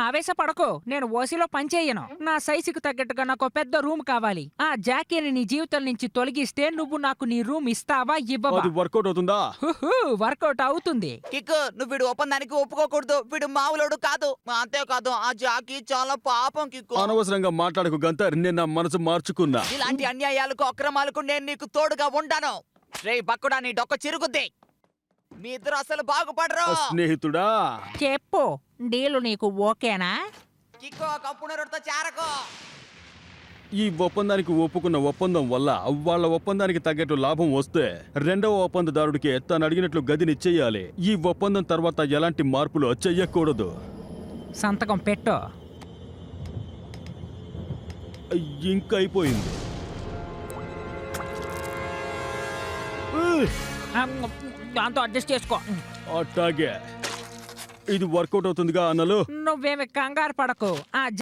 ఆవేశపడకు. నేను ఓసీలో పనిచేయను. నా సైజుకు తగ్గట్టుగా నాకు పెద్ద రూమ్ కావాలి. ఆ జాకీని నీ జీవితం నుంచి తొలగిస్తే నువ్వు నాకు నీ రూమ్ ఇస్తావా ఇవ్వవా? అది వర్కౌట్ అవుతుందా? వర్కౌట్ అవుతుంది. కిక్కు, నువ్వు వీడు ఒప్పందానికి ఒప్పుకోకూడదు. వీడు మామూలుడు కాదు. అంతేకాదు ఆ జాకీ చాలా పాపం కిక్కు. అనవసరంగా మాట్లాడకు గంతర్. నేను నా మనసు మార్చుకున్నా. ఇలాంటి అన్యాయాలకు అక్రమాలకు నేను నీకు తోడుగా ఉంటాను. రే బక్కుడా, నీ డొక్క చిరుగుద్ది. మీ ఇద్దరు అసలు బాగుపడరు. స్నేహితుడా, చెప్పు, డీలు నీకు ఓకేనా? కిక్కు, కంపునరుడితో చేరకు. ఈ ఒప్పందానికి ఒప్పుకున్న ఒప్పందం వల్ల వాళ్ళ ఒప్పందానికి తగ్గట్టు లాభం వస్తే రెండవ ఒప్పందదారుడికి తను అడిగినట్లు గదిని చెయ్యాలి. ఈ ఒప్పందం తర్వాత ఎలాంటి మార్పులు చెయ్యకూడదు. సంతకం పెట్టు. ఇంకైపోయింది. దాంతో అడ్జస్ట్ చేసుకో. అట్టాగే ఇది వర్కౌట్ అవుతుందిగా అన్నలు. నువ్వేమి కంగారు పడకు. ఆ